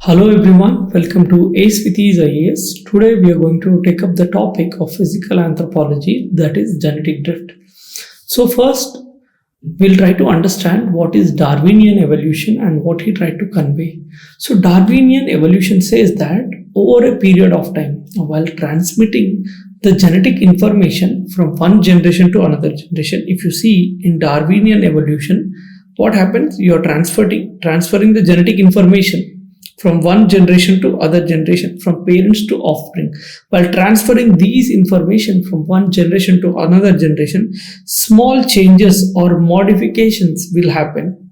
Hello everyone, welcome to Ace with Ease IAS. Today we are going to take up the topic of physical anthropology, that is genetic drift. So first we'll try to understand what is Darwinian evolution and what he tried to convey. So Darwinian evolution says that over a period of time, while transmitting the genetic information from one generation to another generation, if you see in Darwinian evolution, what happens? You are transferring the genetic information from one generation to other generation, from parents to offspring. While transferring these information from one generation to another generation, small changes or modifications will happen.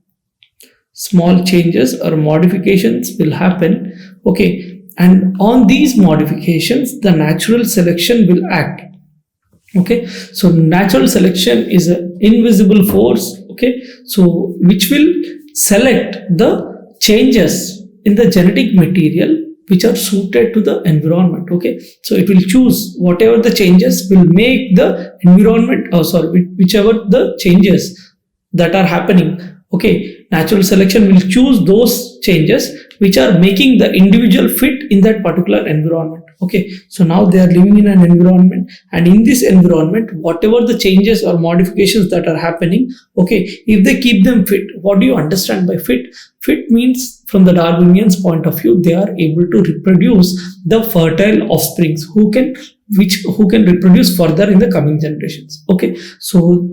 Small changes or modifications will happen. Okay, and on these modifications, the natural selection will act. Okay, so natural selection is an invisible force. Okay, so which will select the changes in the genetic material which are suited to the environment. Okay, so it will choose whatever the changes will make the environment, whichever the changes that are happening. Okay, natural selection will choose those changes which are making the individual fit in that particular environment. Okay, so now they are living in an environment, and in this environment, whatever the changes or modifications that are happening, okay, if they keep them fit, what do you understand by fit? Fit means, from the Darwinian's point of view, they are able to reproduce the fertile offsprings who can reproduce further in the coming generations. Okay, so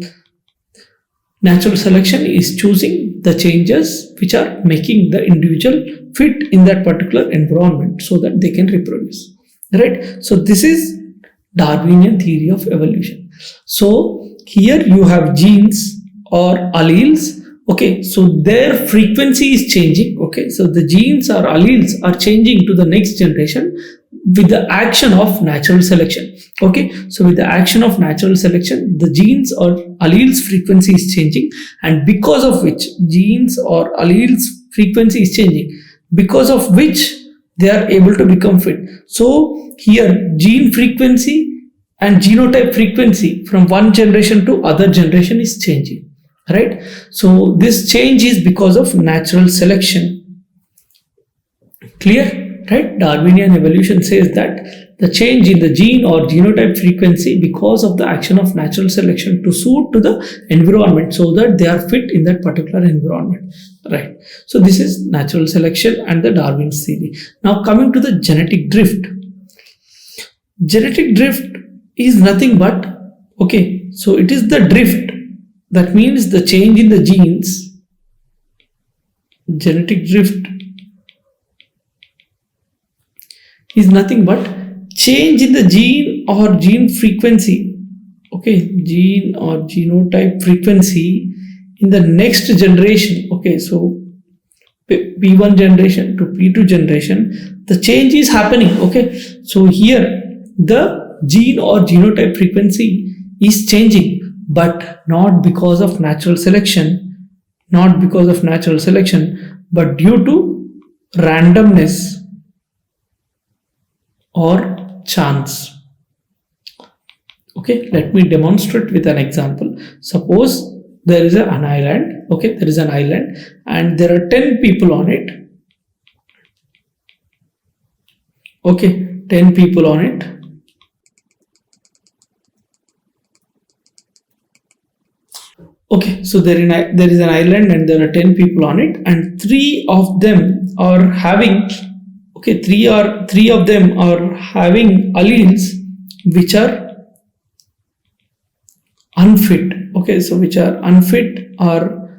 natural selection is choosing the changes which are making the individual fit in that particular environment so that they can reproduce. Right? So this is Darwinian theory of evolution. So here you have genes or alleles. Okay, so their frequency is changing. Okay, so the genes or alleles are changing to the next generation with the action of natural selection. Okay, so with the action of natural selection, the genes or alleles frequency is changing, and because of which genes or alleles frequency is changing, because of which they are able to become fit. So here gene frequency and genotype frequency from one generation to other generation is changing. Right? So this change is because of natural selection. Clear? Right? Darwinian evolution says that the change in the gene or genotype frequency because of the action of natural selection to suit to the environment so that they are fit in that particular environment. Right? So this is natural selection and the Darwin's theory. Now coming to the genetic drift. Genetic drift is nothing but, okay, so it is the drift. That means the change in the genes. Genetic drift is nothing but change in the gene or gene frequency. Okay, gene or genotype frequency in the next generation. Okay, so P1 generation to P2 generation, the change is happening. Okay, so here the gene or genotype frequency is changing, but not because of natural selection, but due to randomness or chance. Okay, let me demonstrate with an example. Suppose there is an island. Okay, there is an island and there are 10 people on it. Okay, 10 people on it. Okay, so there is an island and there are 10 people on it, and three of them are having alleles which are unfit. Okay, so which are unfit or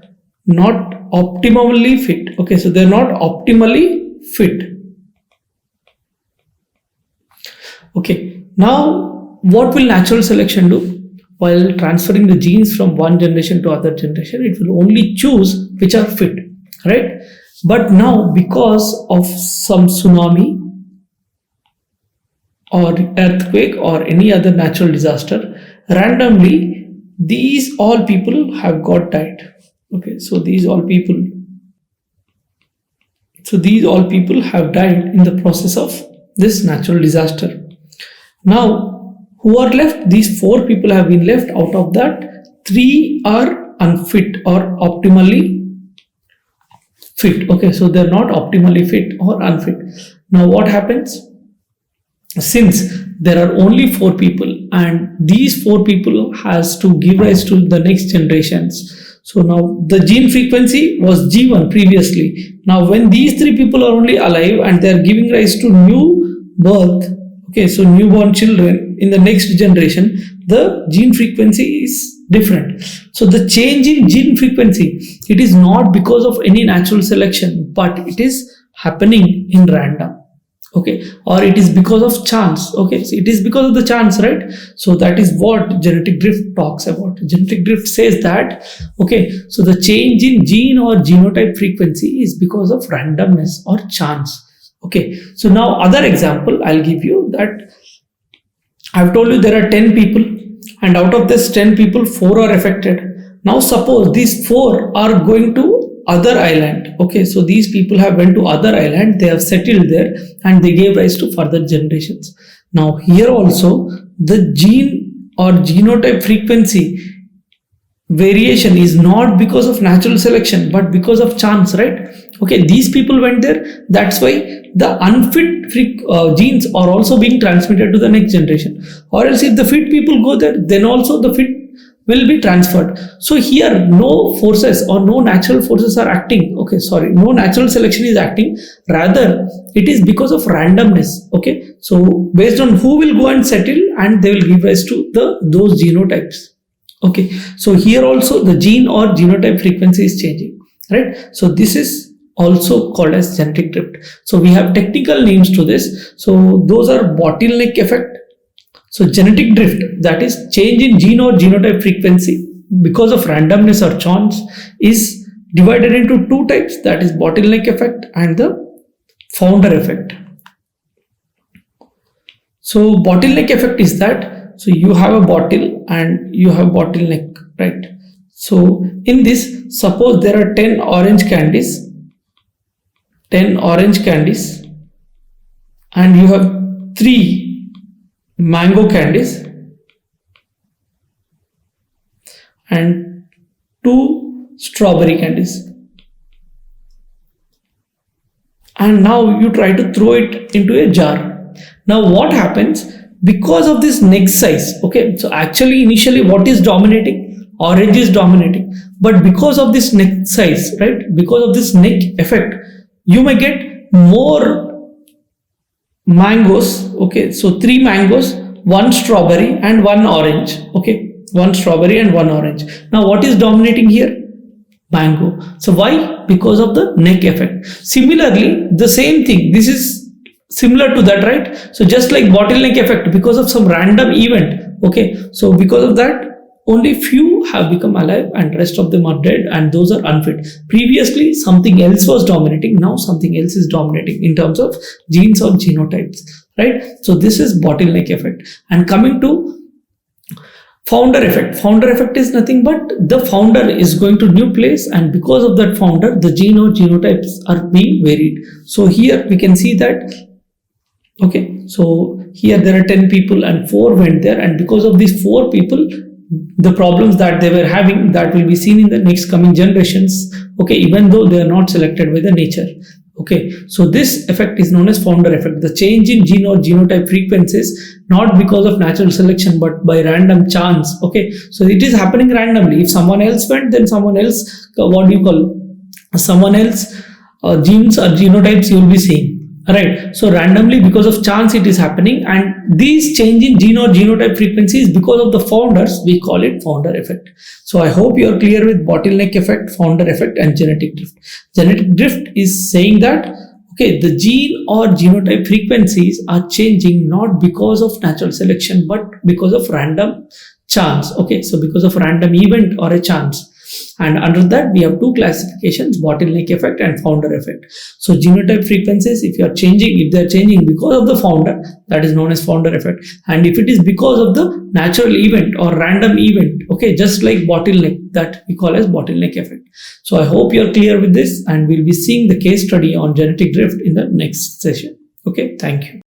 not optimally fit. Okay, so they're not optimally fit. Okay, now what will natural selection do? While transferring the genes from one generation to other generation, it will only choose which are fit, right? But now, because of some tsunami or earthquake or any other natural disaster, randomly these all people have got died. Okay, so these all people have died in the process of this natural disaster. Now who are left? These 4 people have been left. Out of that, 3 are unfit or optimally fit. Okay, so they're not optimally fit or unfit. Now what happens? Since there are only 4 people and these 4 people has to give rise to the next generations. So now the gene frequency was G1 previously. Now when these 3 people are only alive and they are giving rise to new birth, okay, so newborn children in the next generation, the gene frequency is different. So the change in gene frequency, it is not because of any natural selection, but it is happening in random. Okay, or it is because of chance. Okay, so it is because of the chance, right? So that is what genetic drift talks about. Genetic drift says that, okay, so the change in gene or genotype frequency is because of randomness or chance. Okay, so now other example I'll give you, that I've told you there are 10 people and out of this 10 people 4 are affected. Now suppose these 4 are going to other island. Okay, so these people have went to other island, they have settled there and they gave rise to further generations. Now here also the gene or genotype frequency variation is not because of natural selection but because of chance, right? Okay, these people went there, that's why the unfit genes are also being transmitted to the next generation. Or else if the fit people go there, then also the fit will be transferred. So here no forces or no natural forces are acting. Okay, sorry, no natural selection is acting, rather it is because of randomness. Okay, so based on who will go and settle and they will give rise to those genotypes. Okay, so here also the gene or genotype frequency is changing, right? So this is also called as genetic drift. So we have technical names to this. So those are bottleneck effect. So genetic drift, that is change in gene or genotype frequency because of randomness or chance, is divided into 2 types, that is bottleneck effect and the founder effect. So bottleneck effect is that, so you have a bottle and you have bottleneck, right? So in this, suppose there are 10 orange candies and you have 3 mango candies and 2 strawberry candies, and now you try to throw it into a jar. Now what happens? Because of this neck size, okay, so actually initially what is dominating? Orange is dominating, but because of this neck size, right, because of this neck effect, you may get more mangoes. Okay, so 3 mangoes, 1 strawberry and 1 orange. Okay, 1 strawberry and 1 orange. Now what is dominating here? Mango. So why? Because of the neck effect. Similarly, the same thing, this is similar to that, right? So just like bottleneck effect, because of some random event, okay, so because of that only few have become alive and rest of them are dead and those are unfit. Previously something else was dominating, now something else is dominating in terms of genes or genotypes, right? So this is bottleneck effect. And coming to founder effect, founder effect is nothing but the founder is going to new place and because of that founder the gene or genotypes are being varied. So here we can see that, okay, so here there are 10 people and 4 went there, and because of these 4 people the problems that they were having, that will be seen in the next coming generations, okay, even though they are not selected by the nature. Okay, so this effect is known as founder effect, the change in gene or genotype frequencies not because of natural selection but by random chance. Okay, so it is happening randomly. If someone else went, then someone else, what do you call, someone else genes or genotypes you will be seeing. Right, so randomly because of chance it is happening, and these change in gene or genotype frequencies because of the founders, we call it founder effect. So I hope you are clear with bottleneck effect, founder effect and genetic drift. Genetic drift is saying that, okay, the gene or genotype frequencies are changing not because of natural selection but because of random chance. Okay, so because of random event or a chance. And under that we have 2 classifications, bottleneck effect and founder effect. So genotype frequencies, if they are changing because of the founder, that is known as founder effect. And if it is because of the natural event or random event, okay, just like bottleneck, that we call as bottleneck effect. So I hope you are clear with this, and we'll be seeing the case study on genetic drift in the next session. Okay, thank you.